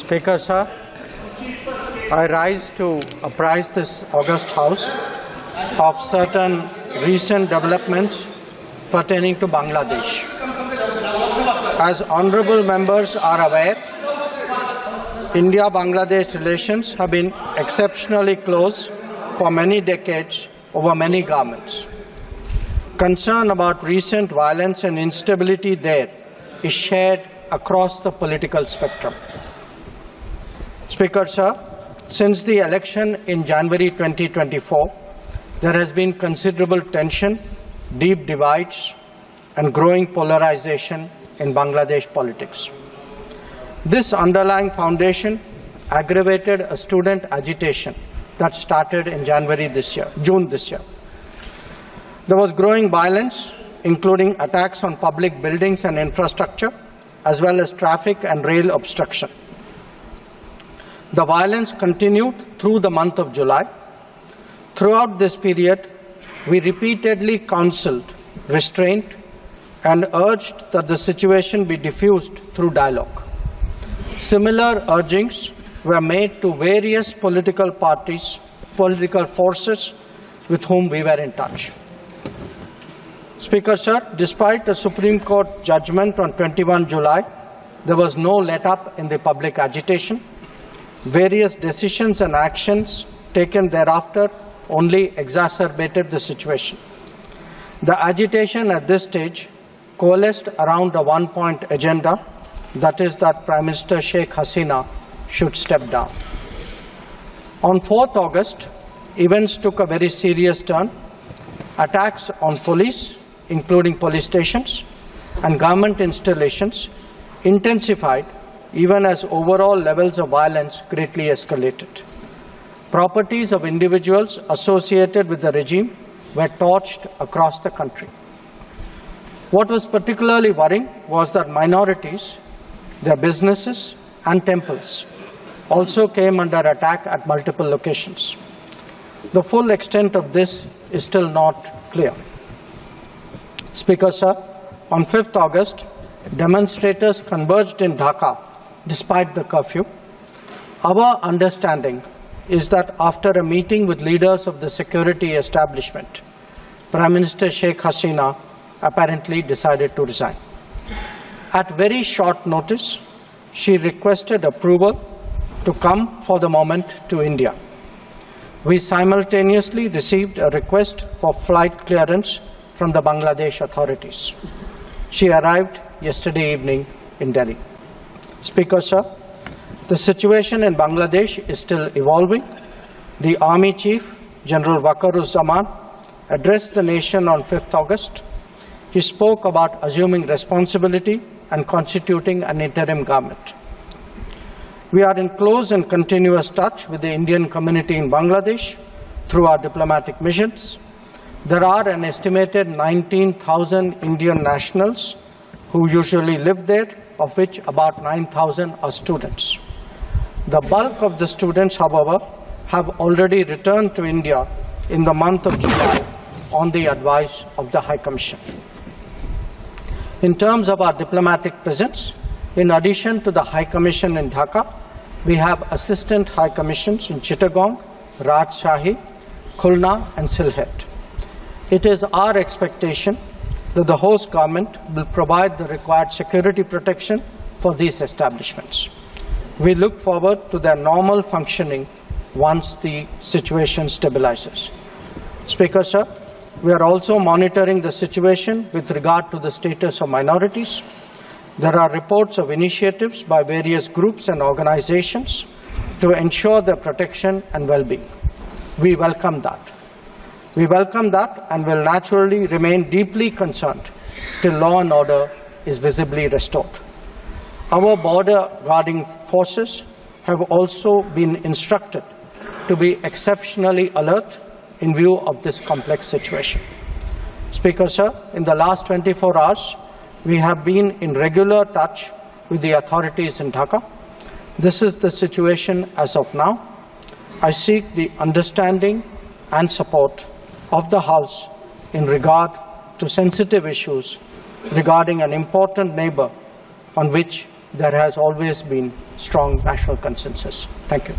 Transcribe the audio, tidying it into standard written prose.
Speaker, sir, I rise to apprise this august House of certain recent developments pertaining to Bangladesh. As honourable members are aware, India-Bangladesh relations have been exceptionally close for many decades over many governments. Concern about recent violence and instability there is shared across the political spectrum. Speaker, sir, since the election in January 2024, there has been considerable tension, deep divides, and growing polarization in Bangladesh politics. This underlying foundation aggravated a student agitation that started in June this year. There was growing violence, including attacks on public buildings and infrastructure, as well as traffic and rail obstruction. The violence continued through the month of July. Throughout this period, we repeatedly counseled restraint and urged that the situation be diffused through dialogue. Similar urgings were made to various political parties, political forces with whom we were in touch. Speaker, sir, despite the Supreme Court judgment on 21 July, there was no let-up in the public agitation. Various decisions and actions taken thereafter only exacerbated the situation. The agitation at this stage coalesced around a one-point agenda, that is that Prime Minister Sheikh Hasina should step down. On 4th August, events took a very serious turn. Attacks on police, including police stations, and government installations intensified even as overall levels of violence greatly escalated. Properties of individuals associated with the regime were torched across the country. What was particularly worrying was that minorities, their businesses and temples also came under attack at multiple locations. The full extent of this is still not clear. Speaker, sir, on 5th August, demonstrators converged in Dhaka despite the curfew. Our understanding is that after a meeting with leaders of the security establishment, Prime Minister Sheikh Hasina apparently decided to resign. At very short notice, she requested approval to come for the moment to India. We simultaneously received a request for flight clearance from the Bangladesh authorities. She arrived yesterday evening in Delhi. Speaker, sir, the situation in Bangladesh is still evolving. The Army Chief, General Waqaruzzaman, addressed the nation on 5th August. He spoke about assuming responsibility and constituting an interim government. We are in close and continuous touch with the Indian community in Bangladesh through our diplomatic missions. There are an estimated 19,000 Indian nationals who usually live there, of which about 9,000 are students. The bulk of the students, however, have already returned to India in the month of July on the advice of the High Commission. In terms of our diplomatic presence, in addition to the High Commission in Dhaka, we have Assistant High Commissions in Chittagong, Rajshahi, Khulna and Sylhet. It is our expectation that the host government will provide the required security protection for these establishments. We look forward to their normal functioning once the situation stabilizes. Speaker, sir, we are also monitoring the situation with regard to the status of minorities. There are reports of initiatives by various groups and organizations to ensure their protection and well-being. We welcome that. We welcome that and will naturally remain deeply concerned till law and order is visibly restored. Our border guarding forces have also been instructed to be exceptionally alert in view of this complex situation. Speaker, sir, in the last 24 hours, we have been in regular touch with the authorities in Dhaka. This is the situation as of now. I seek the understanding and support of the House in regard to sensitive issues regarding an important neighbor on which there has always been strong national consensus. Thank you.